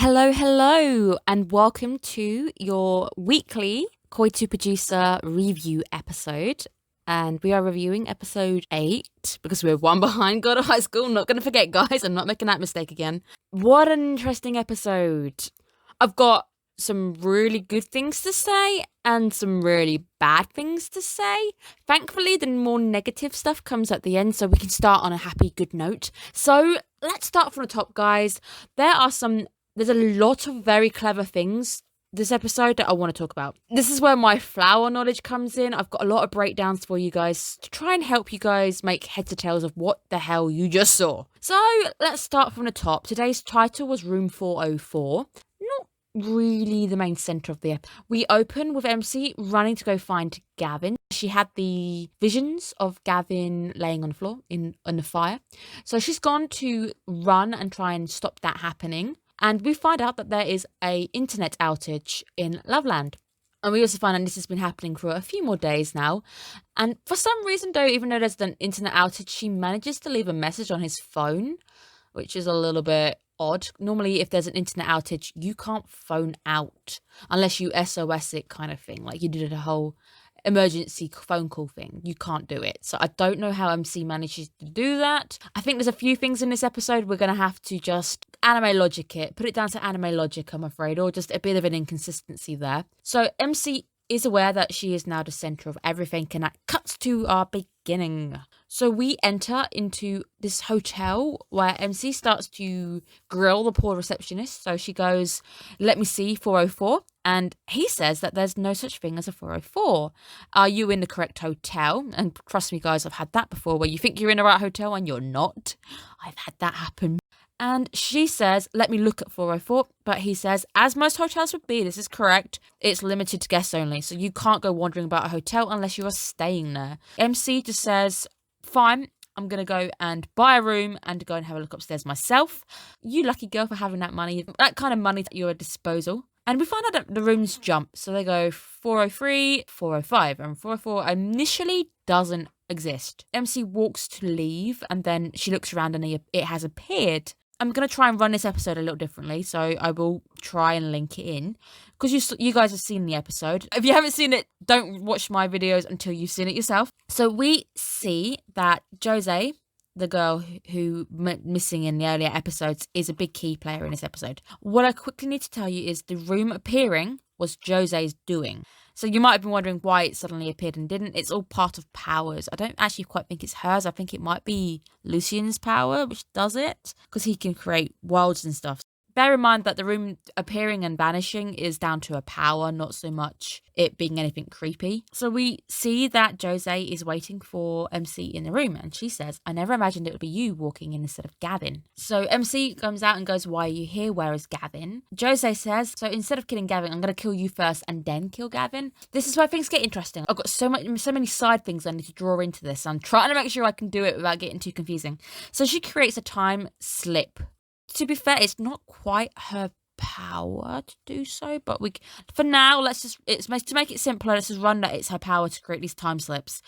Hello, and welcome to your weekly Koi2 Producer review episode. And we are reviewing episode 8 because we're one behind God of High School. Not going to forget, guys. I'm not making that mistake again. What an interesting episode. I've got some really good things to say and some really bad things to say. Thankfully, the more negative stuff comes at the end, so we can start on a happy, good note. So let's start from the top, guys. There's a lot of very clever things this episode that I want to talk about. This is where my flower knowledge comes in. I've got a lot of breakdowns for you guys to try and help you guys make heads or tails of what the hell you just saw. So let's start from the top. Today's title was Room 404. Not really the main centre of the episode. We open with MC running to go find Gavin. She had the visions of Gavin laying on the floor in the fire. So she's gone to run and try and stop that happening. And we find out that there is a internet outage in Loveland. And we also find out this has been happening for a few more days now. And for some reason, though, even though there's an internet outage, she manages to leave a message on his phone, which is a little bit odd. Normally, if there's an internet outage, you can't phone out unless you SOS it kind of thing. Like you did a whole emergency phone call thing. You can't do it. So I don't know how MC manages to do that. I think there's a few things in this episode we're going to have to just anime logic it. Put it down to anime logic, I'm afraid, or just a bit of an inconsistency there. So MC is aware that she is now the centre of everything, and that cuts to our beginning. So we enter into this hotel where MC starts to grill the poor receptionist. So she goes, "Let me see, 404. And he says that there's no such thing as a 404. Are you in the correct hotel? And trust me, guys, I've had that before where you think you're in the right hotel and you're not. I've had that happen. And she says, "Let me look at 404. But he says, as most hotels would be, this is correct. It's limited to guests only. So you can't go wandering about a hotel unless you are staying there. MC just says, "Fine, I'm going to go and buy a room and go and have a look upstairs myself. You lucky girl for having that money, that kind of money at your disposal." And we find out that the rooms jump. So they go 403, 405, and 404 initially doesn't exist. MC walks to leave and then she looks around and it has appeared. I'm going to try and run this episode a little differently, so I will try and link it in. Because you guys have seen the episode. If you haven't seen it, don't watch my videos until you've seen it yourself. So we see that Jose, the girl who went missing in the earlier episodes, is a big key player in this episode. What I quickly need to tell you is the room appearing was Jose's doing. So you might have been wondering why it suddenly appeared and didn't. It's all part of powers. I don't actually quite think it's hers. I think it might be Lucian's power, which does it, because he can create worlds and stuff. Bear in mind that the room appearing and vanishing is down to a power, not so much it being anything creepy. So we see that Jose is waiting for MC in the room, and she says, "I never imagined it would be you walking in instead of Gavin." So MC comes out and goes, "Why are you here? Where is Gavin?" Jose says, "So instead of killing Gavin, I'm going to kill you first and then kill Gavin." This is where things get interesting. I've got so many side things I need to draw into this. I'm trying to make sure I can do it without getting too confusing. So she creates a time slip. To be fair, it's not quite her power to do so, but for now, to make it simpler, let's just run that it's her power to create these time slips.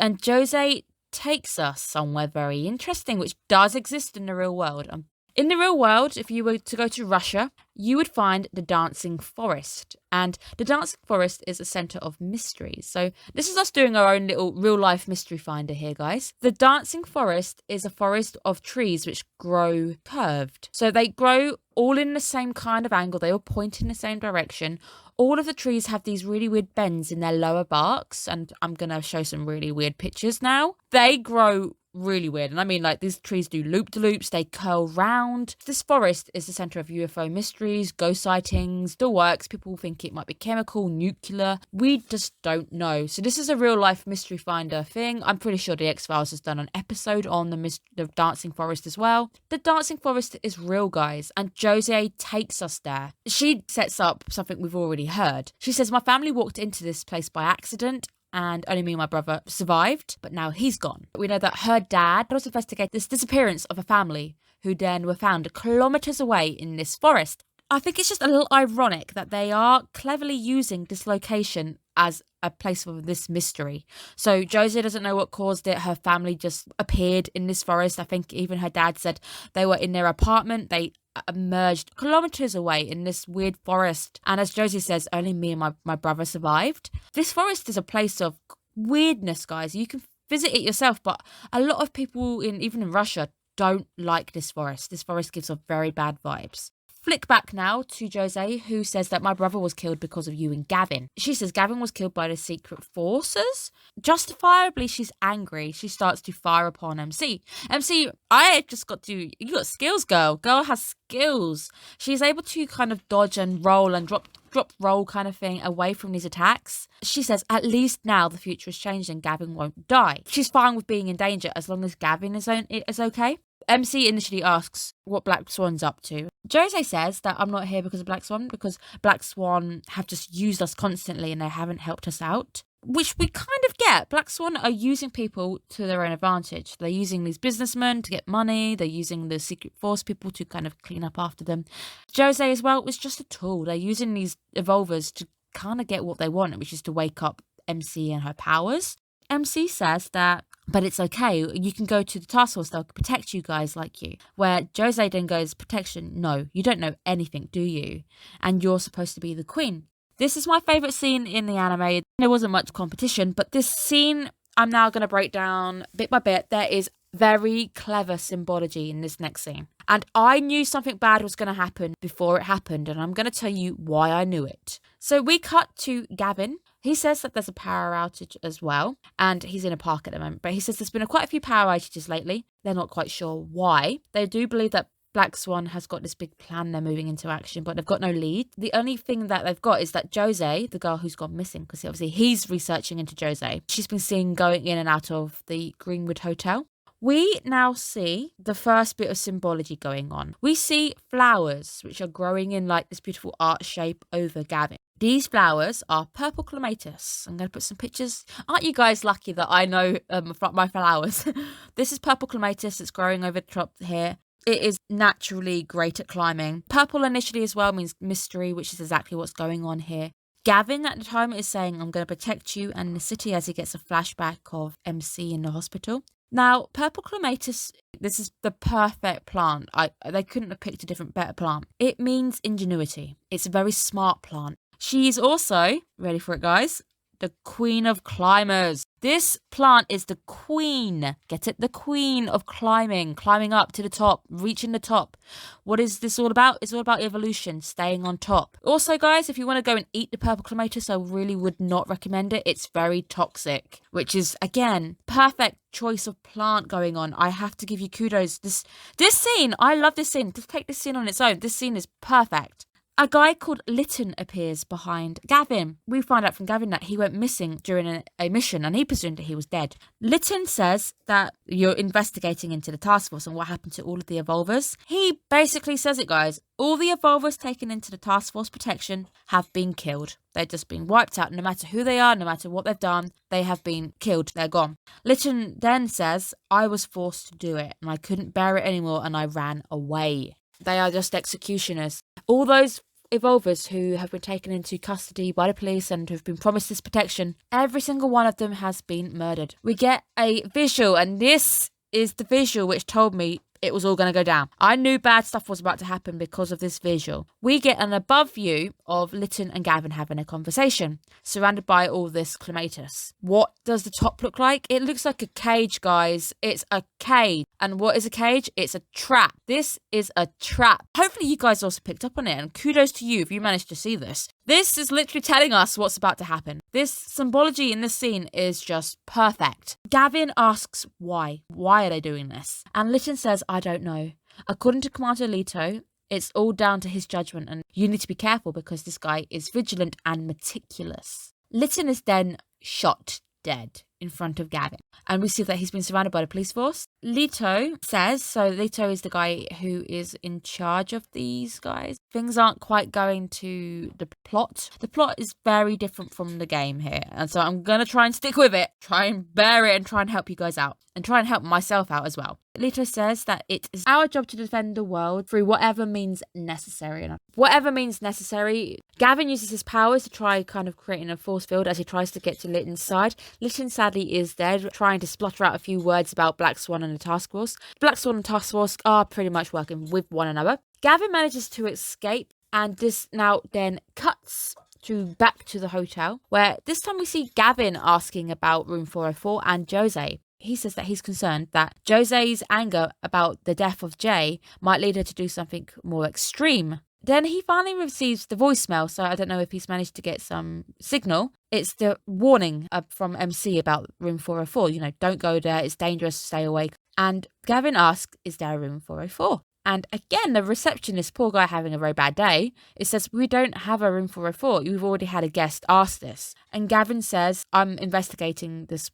And Jose takes us somewhere very interesting, which does exist in the real world. In the real world, if you were to go to Russia, you would find the Dancing Forest. And the Dancing Forest is a centre of mysteries. So this is us doing our own little real-life mystery finder here, guys. The Dancing Forest is a forest of trees which grow curved. So they grow all in the same kind of angle. They all point in the same direction. All of the trees have these really weird bends in their lower barks. And I'm going to show some really weird pictures now. They grow really weird. And I mean, like, these trees do loop-de-loops, they curl round. This forest is the centre of UFO mysteries, ghost sightings, the works. People think it might be chemical, nuclear. We just don't know. So this is a real-life mystery finder thing. I'm pretty sure the X-Files has done an episode on the Dancing Forest as well. The Dancing Forest is real, guys, and Jose takes us there. She sets up something we've already heard. She says, "My family walked into this place by accident, and only me and my brother survived, but now he's gone." We know that her dad was investigating this disappearance of a family who then were found kilometres away in this forest. I think it's just a little ironic that they are cleverly using this location as a place of this mystery. So Josie doesn't know what caused it. Her family just appeared in this forest. I think even her dad said they were in their apartment. They emerged kilometers away in this weird forest. And as Josie says, only me and my brother survived. This forest is a place of weirdness, guys. You can visit it yourself, but a lot of people even in Russia don't like this forest. This forest gives off very bad vibes. Flick back now to Jose, who says that my brother was killed because of you and Gavin. She says Gavin was killed by the secret forces. Justifiably, she's angry. She starts to fire upon MC. MC, you got skills, girl. Girl has skills. She's able to kind of dodge and roll and drop roll kind of thing away from these attacks. She says, at least now the future has changed and Gavin won't die. She's fine with being in danger as long as Gavin is okay. MC initially asks what Black Swan's up to. Jose says that I'm not here because of Black Swan, because Black Swan have just used us constantly and they haven't helped us out. Which we kind of get. Black Swan are using people to their own advantage. They're using these businessmen to get money. They're using the secret force people to kind of clean up after them. Jose as well was just a tool. They're using these evolvers to kind of get what they want, which is to wake up MC and her powers. MC says that, but it's okay. You can go to the task force. They'll protect you guys like you. Where Jose then goes, protection? No, you don't know anything, do you? And you're supposed to be the queen. This is my favourite scene in the anime. There wasn't much competition, but this scene I'm now going to break down bit by bit. There is very clever symbology in this next scene. And I knew something bad was going to happen before it happened, and I'm going to tell you why I knew it. So we cut to Gavin. He says that there's a power outage as well, and he's in a park at the moment. But he says there's been quite a few power outages lately. They're not quite sure why. They do believe that Black Swan has got this big plan they're moving into action, but they've got no lead. The only thing that they've got is that Jose, the girl who's gone missing, because obviously he's researching into Jose. She's been seen going in and out of the Greenwood Hotel. We now see the first bit of symbology going on. We see flowers, which are growing in like this beautiful art shape over Gavin. These flowers are purple clematis. I'm going to put some pictures. Aren't you guys lucky that I know my flowers? This is purple clematis. It's growing over the top here. It is naturally great at climbing. Purple initially as well means mystery, which is exactly what's going on here. Gavin at the time is saying, I'm going to protect you and the city, as he gets a flashback of MC in the hospital. Now, purple clematis, this is the perfect plant. They couldn't have picked a better plant. It means ingenuity. It's a very smart plant. She's also, ready for it guys, the queen of climbers. This plant is the queen. Get it? The queen of climbing up to the top, reaching the top. What is this all about? It's all about evolution, staying on top. Also, guys, if you want to go and eat the purple clematis, I really would not recommend it. It's very toxic, which is, again, perfect choice of plant going on. I have to give you kudos. This scene, I love this scene. Just take this scene on its own. This scene is perfect. A guy called Lytton appears behind Gavin. We find out from Gavin that he went missing during a mission and he presumed that he was dead. Lytton says that you're investigating into the task force and what happened to all of the evolvers. He basically says it, guys. All the evolvers taken into the task force protection have been killed. They've just been wiped out. No matter who they are, no matter what they've done, they have been killed. They're gone. Lytton then says, I was forced to do it and I couldn't bear it anymore and I ran away. They are just executioners. All those evolvers who have been taken into custody by the police and have been promised this protection, every single one of them has been murdered. We get a visual, and this is the visual which told me it was all going to go down. I knew bad stuff was about to happen because of this visual. We get an above view of Lytton and Gavin having a conversation, surrounded by all this clematis. What does the top look like? It looks like a cage, guys. It's a cage. And what is a cage? It's a trap. This is a trap. Hopefully you guys also picked up on it, and kudos to you if you managed to see this. This is literally telling us what's about to happen. This symbology in this scene is just perfect. Gavin asks why. Why are they doing this? And Lytton says, I don't know. According to Commander Leto, it's all down to his judgment and you need to be careful because this guy is vigilant and meticulous. Lytton is then shot dead in front of Gavin. And we see that he's been surrounded by the police force. Leto says, so Leto is the guy who is in charge of these guys. Things aren't quite going to the plot. The plot is very different from the game here. And so I'm going to try and stick with it, try and bear it and try and help you guys out. And try and help myself out as well. Leto says that it is our job to defend the world through whatever means necessary. Whatever means necessary. Gavin uses his powers to try kind of creating a force field as he tries to get to Litton's side. Litton sadly is there trying to splutter out a few words about Black Swan and the task force. Black Swan and task force are pretty much working with one another. Gavin manages to escape, and this now then cuts back to the hotel, where this time we see Gavin asking about room 404 and Jose. He says that he's concerned that Jose's anger about the death of Jay might lead her to do something more extreme. Then he finally receives the voicemail, so I don't know if he's managed to get some signal. It's the warning from MC about room 404. You know, don't go there, it's dangerous, stay awake. And Gavin asks, is there a room 404? And again, the receptionist, poor guy having a very bad day, it says, we don't have a room 404. You've already had a guest ask this. And Gavin says, I'm investigating this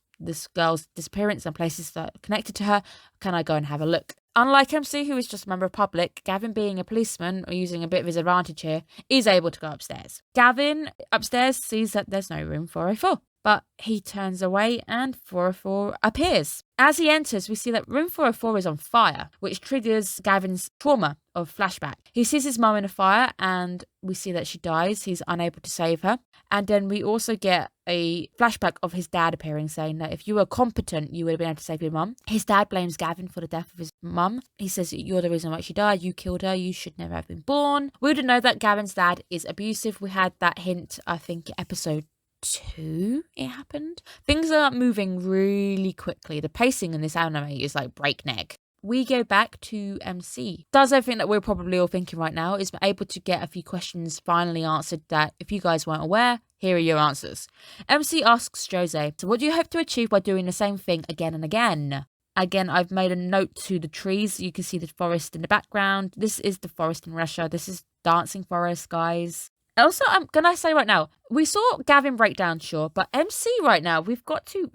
girl's disappearance and places that are connected to her. Can I go and have a look? Unlike MC, who is just a member of public, Gavin, being a policeman or using a bit of his advantage here, is able to go upstairs. Gavin upstairs sees that there's no room 404, but he turns away and 404 appears. As he enters, we see that room 404 is on fire, which triggers Gavin's trauma of flashback. He sees his mum in a fire and we see that she dies. He's unable to save her. And then we also get a flashback of his dad appearing, saying that if you were competent, you would have been able to save your mum. His dad blames Gavin for the death of his mum. He says, you're the reason why she died. You killed her. You should never have been born. We would know that Gavin's dad is abusive. We had that hint, I think, episode 2 it happened. Things are moving really quickly. The pacing in this anime is like breakneck. We go back to MC. Does everything that we're probably all thinking right now, is able to get a few questions finally answered that if you guys weren't aware, here are your answers. MC asks Jose, so what do you hope to achieve by doing the same thing again and again? Again, I've made a note to the trees. You can see the forest in the background. This is the forest in Russia. This is dancing forest, guys. Also, I'm gonna say right now, we saw Gavin break down, sure, but MC right now, we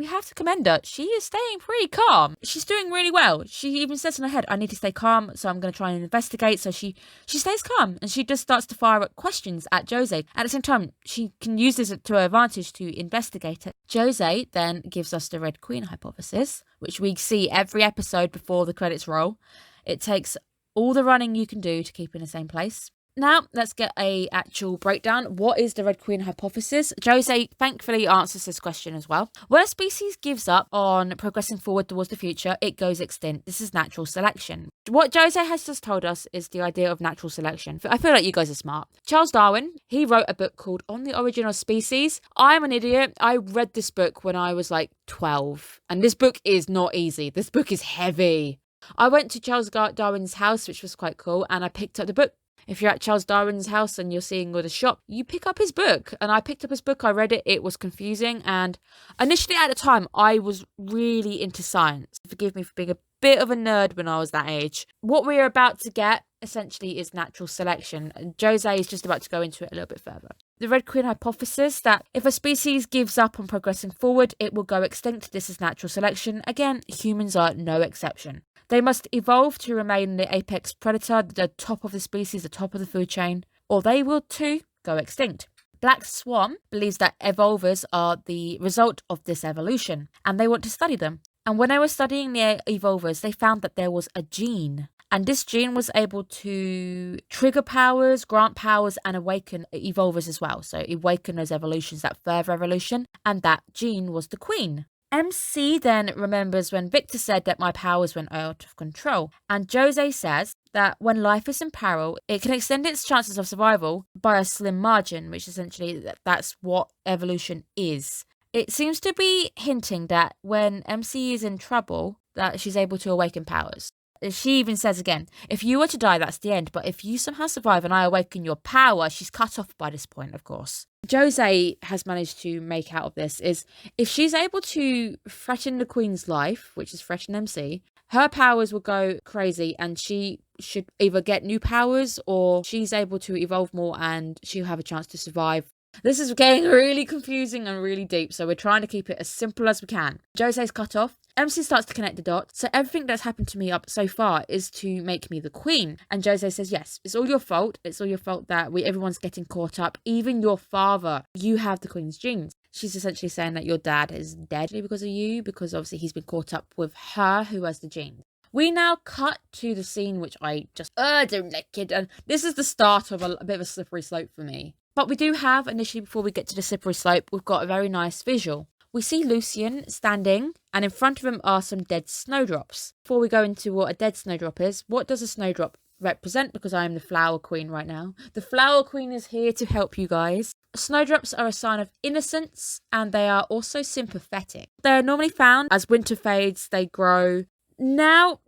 have to commend her. She is staying pretty calm. She's doing really well. She even says in her head, I need to stay calm, so I'm gonna try and investigate. So she stays calm and she just starts to fire up questions at Jose. At the same time, she can use this to her advantage to investigate it. Jose then gives us the Red Queen hypothesis, which we see every episode before the credits roll. It takes all the running you can do to keep in the same place. Now, let's get a actual breakdown. What is the Red Queen hypothesis? Jose thankfully answers this question as well. When a species gives up on progressing forward towards the future, it goes extinct. This is natural selection. What Jose has just told us is the idea of natural selection. I feel like you guys are smart. Charles Darwin, he wrote a book called On the Origin of Species. I'm an idiot. I read this book when I was like 12. And this book is not easy. This book is heavy. I went to Charles Darwin's house, which was quite cool, and I picked up the book. If you're at Charles Darwin's house and you're seeing all the shop, you pick up his book. And I picked up his book, I read it, it was confusing. And initially at the time, I was really into science. Forgive me for being a bit of a nerd when I was that age. What we're about to get, essentially, is natural selection. And Jose is just about to go into it a little bit further. The Red Queen hypothesis, that if a species gives up on progressing forward, it will go extinct. This is natural selection. Again, humans are no exception. They must evolve to remain the apex predator, the top of the species, the top of the food chain, or they will too go extinct. Black Swan believes that evolvers are the result of this evolution, and they want to study them. And when they were studying the evolvers, they found that there was a gene. And this gene was able to trigger powers, grant powers, and awaken evolvers as well. So awaken those evolutions, that further evolution, and that gene was the queen. MC then remembers when Victor said that my powers went out of control. And Jose says that when life is in peril, it can extend its chances of survival by a slim margin, which essentially that's what evolution is. It seems to be hinting that when MC is in trouble, that she's able to awaken powers. She even says again, if you were to die, that's the end. But if you somehow survive and I awaken your power, she's cut off by this point, of course. Jose has managed to make out of this is if she's able to threaten the Queen's life, which is threaten MC, her powers will go crazy and she should either get new powers or she's able to evolve more and she'll have a chance to survive. This is getting really confusing and really deep, so we're trying to keep it as simple as we can. Jose's cut off. MC starts to connect the dots. So everything that's happened to me up so far is to make me the queen. And Jose says, yes, it's all your fault. It's all your fault that everyone's getting caught up. Even your father, you have the queen's genes. She's essentially saying that your dad is dead because of you, because obviously he's been caught up with her who has the genes. We now cut to the scene, which I just, don't like it. And this is the start of a bit of a slippery slope for me. But we do have, initially, before we get to the slippery slope, we've got a very nice visual. We see Lucien standing, and in front of him are some dead snowdrops. Before we go into what a dead snowdrop is, what does a snowdrop represent? Because I am the flower queen right now. The flower queen is here to help you guys. Snowdrops are a sign of innocence, and they are also sympathetic. They are normally found as winter fades, they grow. Now,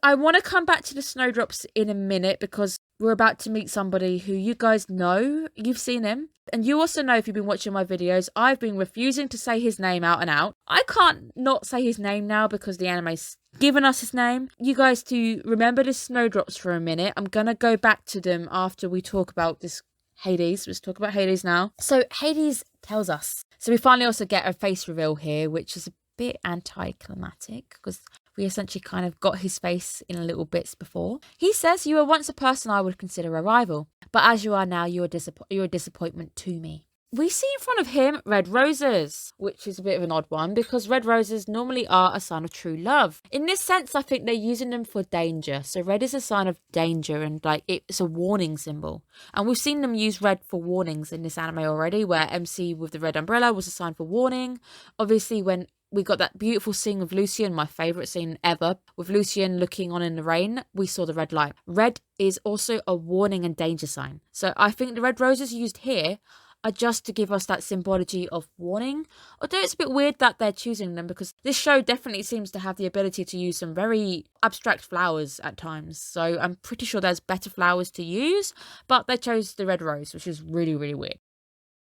I want to come back to the snowdrops in a minute because we're about to meet somebody who you guys know. You've seen him. And you also know, if you've been watching my videos, I've been refusing to say his name out and out. I can't not say his name now because the anime's given us his name. You guys to remember the snowdrops for a minute. I'm going to go back to them after we talk about this Hades. Let's talk about Hades now. So Hades tells us. So we finally also get a face reveal here, which is a bit anticlimactic because we essentially kind of got his face in little bits before. He says, you were once a person I would consider a rival, but as you are now, you're a disappointment to me. We see in front of him red roses, which is a bit of an odd one because red roses normally are a sign of true love. In this sense, I think they're using them for danger. So red is a sign of danger and like it's a warning symbol. And we've seen them use red for warnings in this anime already, where MC with the red umbrella was a sign for warning. Obviously, when we got that beautiful scene with Lucien, my favourite scene ever, with Lucien looking on in the rain, we saw the red light. Red is also a warning and danger sign. So I think the red roses used here are just to give us that symbology of warning. Although it's a bit weird that they're choosing them because this show definitely seems to have the ability to use some very abstract flowers at times. So I'm pretty sure there's better flowers to use, but they chose the red rose, which is really, really weird.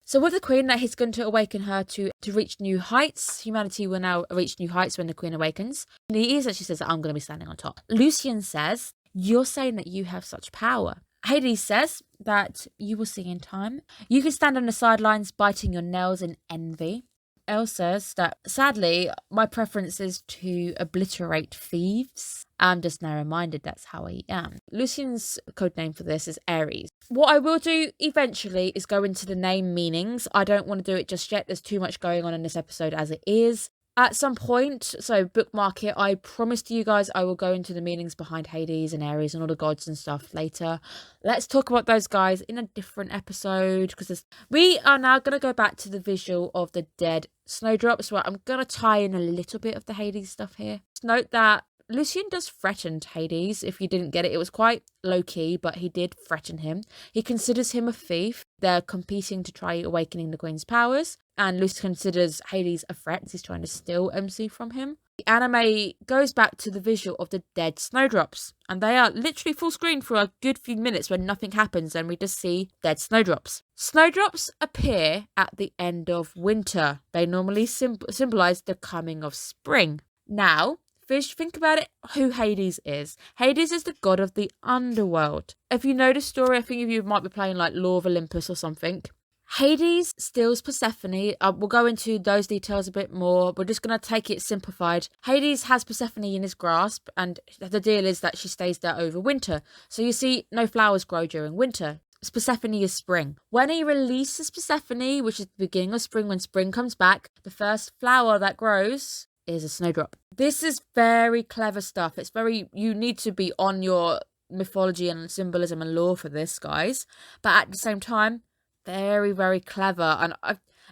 So with the queen, that he's going to awaken her to reach new heights. Humanity will now reach new heights when the queen awakens. And he is actually says that I'm going to be standing on top. Lucien says, you're saying that you have such power. Hades says that you will see in time. You can stand on the sidelines biting your nails in envy. Elle says that, sadly, my preference is to obliterate thieves. I'm just now reminded that's how I am. Lucien's codename for this is Ares. What I will do eventually is go into the name meanings. I don't want to do it just yet. There's too much going on in this episode as it is. At some point, so bookmark it, I promise to you guys I will go into the meanings behind Hades and Ares and all the gods and stuff later. Let's talk about those guys in a different episode because we are now going to go back to the visual of the dead snowdrops. So I'm going to tie in a little bit of the Hades stuff here. Note that Lucien does threaten Hades. If you didn't get it, it was quite low-key, but he did threaten him. He considers him a thief. They're competing to try awakening the Queen's powers. And Lucien considers Hades a threat. He's trying to steal MC from him. The anime goes back to the visual of the dead snowdrops. And they are literally full screen for a good few minutes when nothing happens and we just see dead snowdrops. Snowdrops appear at the end of winter. They normally symbolize the coming of spring. Now, think about it, who Hades is. Hades is the god of the underworld. If you know the story, I think you might be playing like Law of Olympus or something. Hades steals Persephone. We'll go into those details a bit more. We're just going to take it simplified. Hades has Persephone in his grasp, and the deal is that she stays there over winter. So you see, no flowers grow during winter. Persephone is spring. When he releases Persephone, which is the beginning of spring, when spring comes back, the first flower that grows is a snowdrop. This is very clever stuff. You need to be on your mythology and symbolism and lore for this, guys. But at the same time, very, very clever. And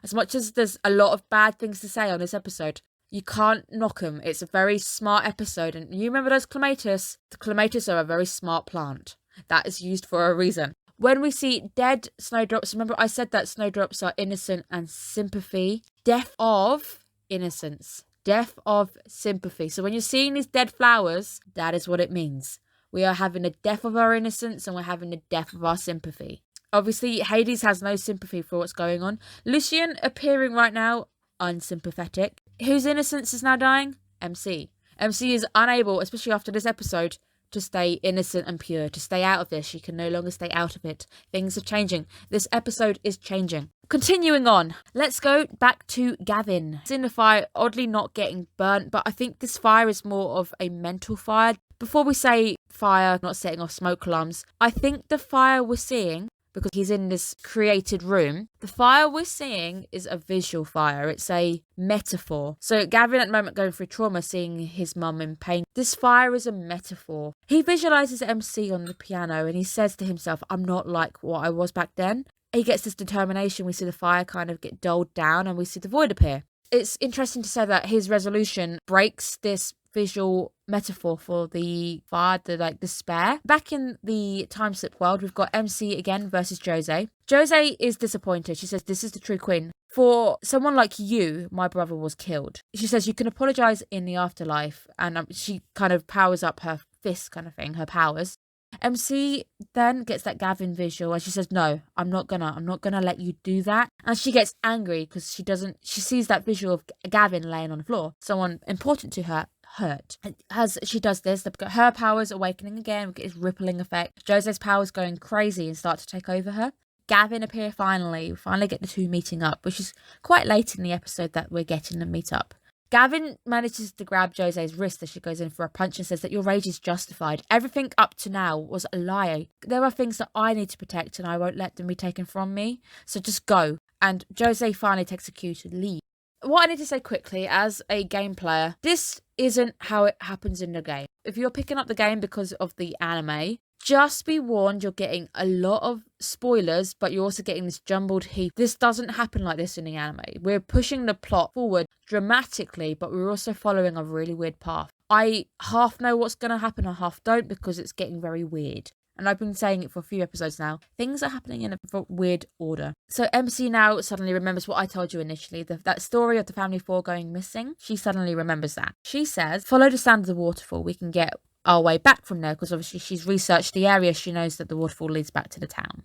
as much as there's a lot of bad things to say on this episode, you can't knock them. It's a very smart episode. And you remember those clematis? The clematis are a very smart plant. That is used for a reason. When we see dead snowdrops, remember I said that snowdrops are innocent and sympathy. Death of innocence. Death of sympathy. So when you're seeing these dead flowers, that is what it means. We are having a death of our innocence and we're having the death of our sympathy. Obviously, Hades has no sympathy for what's going on. Lucien appearing right now, unsympathetic. Whose innocence is now dying? MC. MC is unable, especially after this episode, to stay innocent and pure, to stay out of this. She can no longer stay out of it. Things are changing. This episode is changing. Continuing on, let's go back to Gavin. He's in the fire, oddly not getting burnt, but I think this fire is more of a mental fire. Before we say fire not setting off smoke alarms, I think the fire we're seeing, because he's in this created room, the fire we're seeing is a visual fire. It's a metaphor. So Gavin at the moment going through trauma, seeing his mum in pain. This fire is a metaphor. He visualizes MC on the piano and he says to himself, I'm not like what I was back then. He gets this determination. We see the fire kind of get dulled down and we see the void appear. It's interesting to say that his resolution breaks this visual metaphor for the fire, the despair. Back in the time slip world, we've got MC again versus Jose. Jose is disappointed. She says, this is the true queen. For someone like you, my brother was killed. She says, you can apologize in the afterlife. And she kind of powers up her fist kind of thing, her powers. MC then gets that Gavin visual and she says, no, I'm not gonna let you do that. And she gets angry because she sees that visual of Gavin laying on the floor, someone important to her, hurt. As she does this, her powers awakening again, we get this rippling effect. Jose's powers going crazy and start to take over her. Gavin appear finally. We finally get the two meeting up, which is quite late in the episode that we're getting them meet up. Gavin manages to grab Jose's wrist as she goes in for a punch and says that your rage is justified. Everything up to now was a lie. There are things that I need to protect and I won't let them be taken from me. So just go. And Jose finally takes a cue to leave. What I need to say quickly as a game player, this isn't how it happens in the game. If you're picking up the game because of the anime, just be warned, you're getting a lot of spoilers, but you're also getting this jumbled heap. This doesn't happen like this in the anime. We're pushing the plot forward dramatically, but we're also following a really weird path. I half know what's going to happen, I half don't, because it's getting very weird. And I've been saying it for a few episodes now. Things are happening in a weird order. So MC now suddenly remembers what I told you initially. That story of the family 4 going missing. She suddenly remembers that. She says, follow the sound of the waterfall. We can get our way back from there, because obviously she's researched the area. She knows that the waterfall leads back to the town.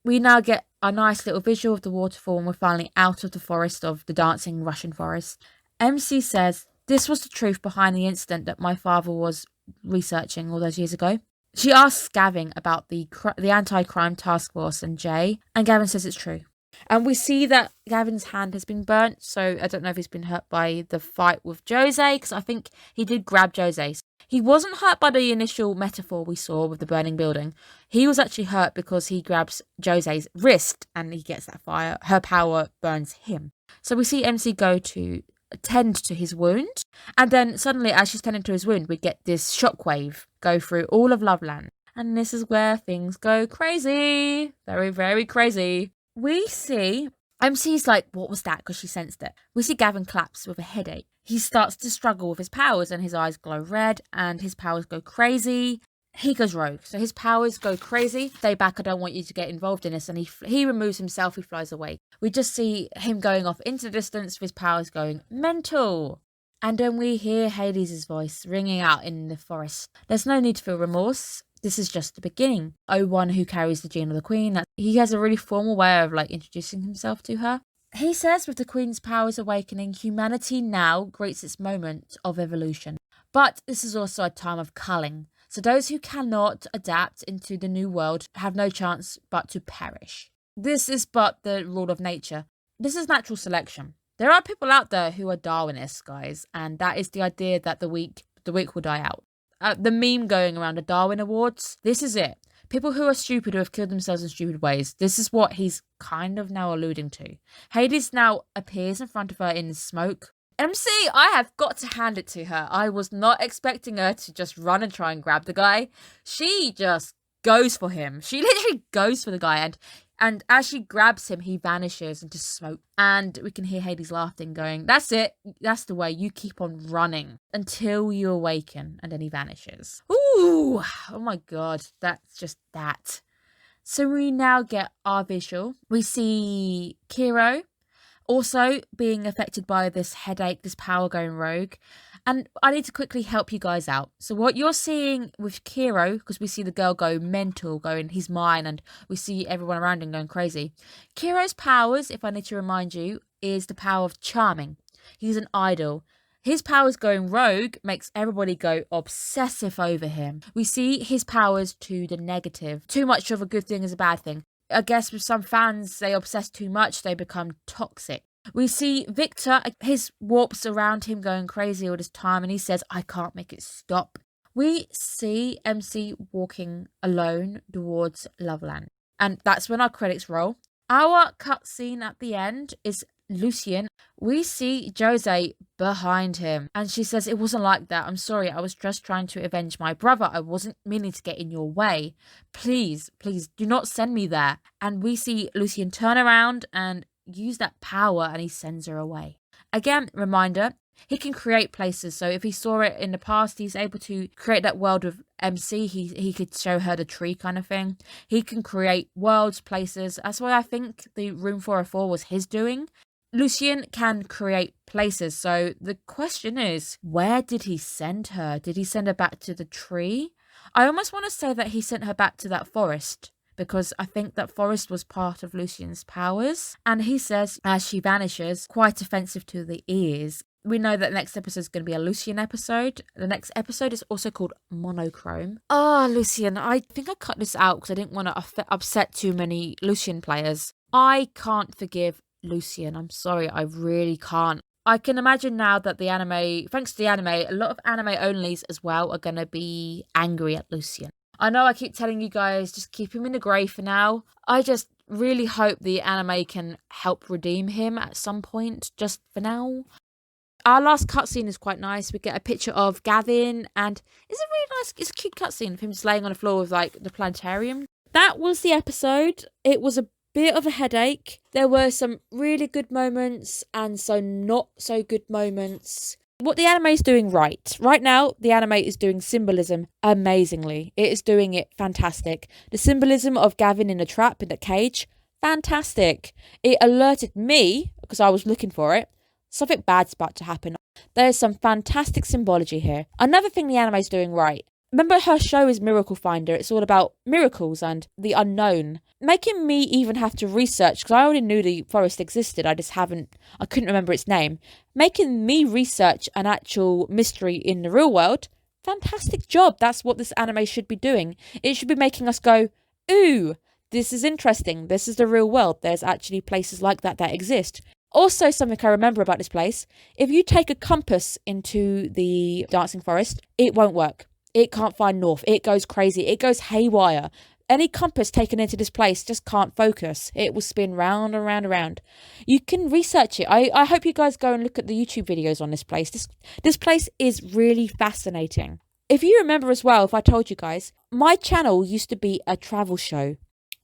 We now get a nice little visual of the waterfall and we're finally out of the forest, of the dancing Russian forest. MC says, this was the truth behind the incident that my father was researching all those years ago. She asks Gavin about the anti-crime task force and Jay, and Gavin says it's true. And we see that Gavin's hand has been burnt, so I don't know if he's been hurt by the fight with Jose, because I think he did grab Jose's. He wasn't hurt by the initial metaphor we saw with the burning building. He was actually hurt because he grabs Jose's wrist and he gets that fire. Her power burns him. So we see MC go to tend to his wound, and then suddenly as she's tending to his wound, we get this shockwave go through all of Loveland. And this is where things go crazy. Very, very crazy. We see MC's like, what was that? Because she sensed it. We see Gavin collapse with a headache. He starts to struggle with his powers and his eyes glow red and his powers go crazy. He goes rogue. So his powers go crazy. Stay back, I don't want you to get involved in this. And he removes himself, he flies away. We just see him going off into the distance with his powers going mental. And then we hear Hades' voice ringing out in the forest. There's no need to feel remorse. This is just the beginning. O1, who carries the gene of the queen, he has a really formal way of introducing himself to her. He says with the queen's powers awakening, humanity now greets its moment of evolution. But this is also a time of culling. So those who cannot adapt into the new world have no chance but to perish. This is but the rule of nature. This is natural selection. There are people out there who are Darwinists, guys, and that is the idea that the weak will die out. The meme going around the Darwin Awards, this is it. People who are stupid, who have killed themselves in stupid ways. This is what he's kind of now alluding to. Hades now appears in front of her in smoke. MC, I have got to hand it to her. I was not expecting her to just run and try and grab the guy. She just goes for him. She literally goes for the guy. And as she grabs him, he vanishes into smoke. And we can hear Hades laughing, going, that's it. That's the way. You keep on running until you awaken. And then he vanishes. Ooh, oh my God. That's just that. So we now get our visual. We see Kiro also being affected by this headache, this power going rogue. And I need to quickly help you guys out. So what you're seeing with Kiro, because we see the girl go mental, going, he's mine, and we see everyone around him going crazy. Kiro's powers, if I need to remind you, is the power of charming. He's an idol. His powers going rogue makes everybody go obsessive over him. We see his powers to the negative. Too much of a good thing is a bad thing. I guess with some fans, they obsess too much, they become toxic. We see Victor, his warps around him going crazy all this time, and he says, I can't make it stop. We see MC walking alone towards Loveland, and that's when our credits roll. Our cutscene at the end is Lucien. We see Jose behind him, and she says, it wasn't like that. I'm sorry, I was just trying to avenge my brother. I wasn't meaning to get in your way. Please do not send me there. And we see Lucien turn around and use that power, and he sends her away. Again, reminder, he can create places. So if he saw it in the past, he's able to create that world with MC. He could show her the tree kind of thing. He can create worlds, places. That's why I think the Room 404 was his doing. Lucien can create places. So the question is, where did he send her? Did he send her back to the tree? I almost want to say that he sent her back to that forest, because I think that forest was part of Lucien's powers. And he says, as she vanishes, quite offensive to the ears. We know that the next episode is going to be a Lucien episode. The next episode is also called Monochrome. Lucien, I think I cut this out because I didn't want to upset too many Lucien players. I can't forgive Lucien. I'm sorry, I really can't. I can imagine now that the anime, thanks to the anime, a lot of anime onlys as well are going to be angry at Lucien. I know I keep telling you guys, just keep him in the grey for now. I just really hope the anime can help redeem him at some point, just for now. Our last cutscene is quite nice. We get a picture of Gavin, and it's a really nice, it's a cute cutscene of him just laying on the floor with like the planetarium. That was the episode. It was a bit of a headache. There were some really good moments and some not so good moments. What the anime is doing right now, the anime is doing symbolism amazingly. It is doing it fantastic. The symbolism of Gavin in a trap in the cage, fantastic. It alerted me, because I was looking for it, something bad's about to happen. There's some fantastic symbology here. Another thing the anime is doing right. Remember her show is Miracle Finder. It's all about miracles and the unknown. Making me even have to research, because I already knew the forest existed. I couldn't remember its name. Making me research an actual mystery in the real world. Fantastic job. That's what this anime should be doing. It should be making us go, ooh, this is interesting. This is the real world. There's actually places like that exist. Also, something I remember about this place, if you take a compass into the dancing forest, it won't work. It can't find north. It goes crazy. It goes haywire. Any compass taken into this place just can't focus. It will spin round and round and round. You can research it. I hope you guys go and look at the YouTube videos on this place. This place is really fascinating. If you remember as well, if I told you guys, my channel used to be a travel show.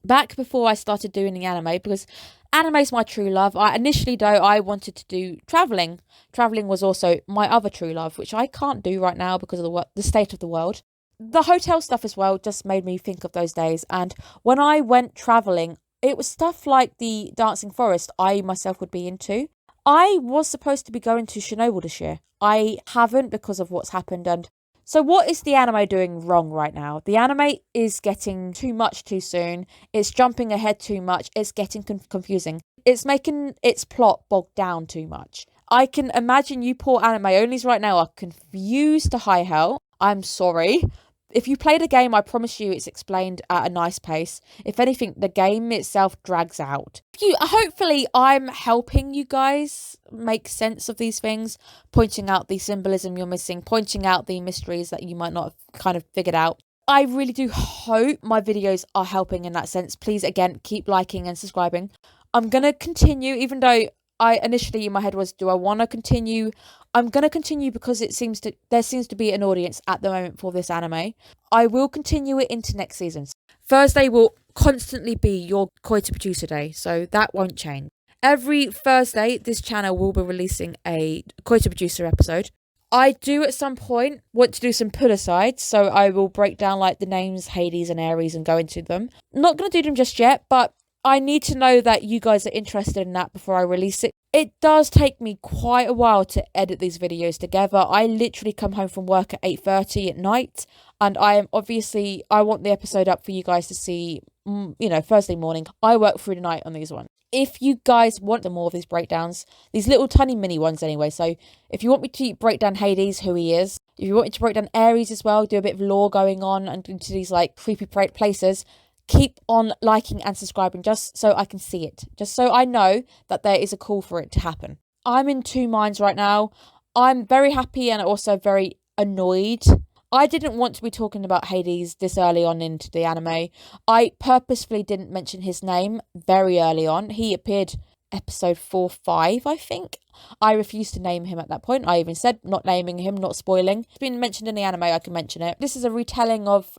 Back before I started doing the anime, because anime is my true love. Initially, though, I wanted to do travelling. Travelling was also my other true love, which I can't do right now because of the state of the world. The hotel stuff as well just made me think of those days. And when I went travelling, it was stuff like the Dancing Forest I myself would be into. I was supposed to be going to Chernobyl this year. I haven't because of what's happened. And so what is the anime doing wrong right now? The anime is getting too much too soon. It's jumping ahead too much. It's getting confusing. It's making its plot bogged down too much. I can imagine you poor anime onlys right now are confused to high hell. I'm sorry. If you play the game, I promise you it's explained at a nice pace. If anything, the game itself drags out. Hopefully, I'm helping you guys make sense of these things, pointing out the symbolism you're missing, pointing out the mysteries that you might not have kind of figured out. I really do hope my videos are helping in that sense. Please, again, keep liking and subscribing. I'm going to continue, even though initially in my head was, do I want to continue? I'm going to continue because there seems to be an audience at the moment for this anime. I will continue it into next season. Thursday will constantly be your Koi to Producer Day, so that won't change. Every Thursday, this channel will be releasing a Koi to Producer episode. I do at some point want to do some put-asides, so I will break down like the names Hades and Ares and go into them. Not going to do them just yet, but I need to know that you guys are interested in that before I release it. It does take me quite a while to edit these videos together. I literally come home from work at 8:30 at night, and I want the episode up for you guys to see, Thursday morning. I work through the night on these ones. If you guys want more of these breakdowns, these little tiny mini ones anyway, so if you want me to break down Hades, who he is, if you want me to break down Ares as well, do a bit of lore going on and into these like creepy places, keep on liking and subscribing just so I can see it, just so I know that there is a call for it to happen. I'm in two minds right now. I'm very happy and also very annoyed. I didn't want to be talking about Hades this early on into the anime. I purposefully didn't mention his name very early on. He appeared episode 4-5, I think. I refused to name him at that point. I even said not naming him, not spoiling. It's been mentioned in the anime, I can mention it. This is a retelling of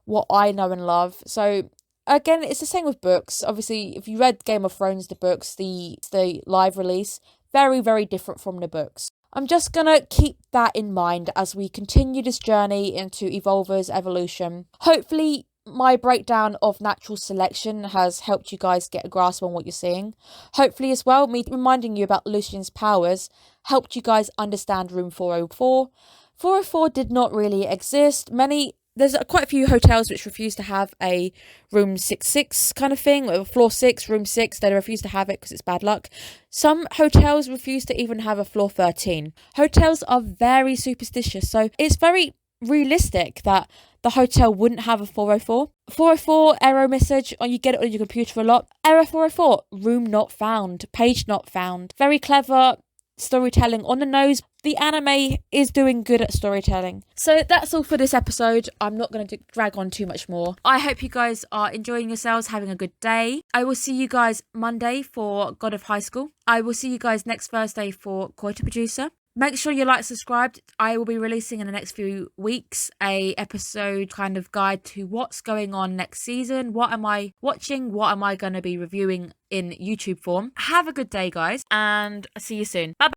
what I know and love. So again, it's the same with books. Obviously, if you read Game of Thrones, the books, the live release, very, very different from the books. I'm just going to keep that in mind as we continue this journey into Evolver's evolution. Hopefully, my breakdown of natural selection has helped you guys get a grasp on what you're seeing. Hopefully as well, me reminding you about Lucian's powers helped you guys understand room 404. 404 did not really exist. There's quite a few hotels which refuse to have a room 66 kind of thing, or floor 6, room 6. They refuse to have it because it's bad luck. Some hotels refuse to even have a floor 13. Hotels are very superstitious, so it's very realistic that the hotel wouldn't have a 404. 404 error message, or you get it on your computer a lot. Error 404, room not found, page not found. Very clever storytelling on the nose. The anime is doing good at storytelling. So that's all for this episode. I'm not going to drag on too much more. I hope you guys are enjoying yourselves, having a good day. I will see you guys Monday for God of High School. I will see you guys next Thursday for Koi to Producer. Make sure you like, subscribed. I will be releasing in the next few weeks a episode kind of guide to what's going on next season. What am I watching? What am I going to be reviewing in YouTube form? Have a good day, guys, and I'll see you soon. Bye-bye.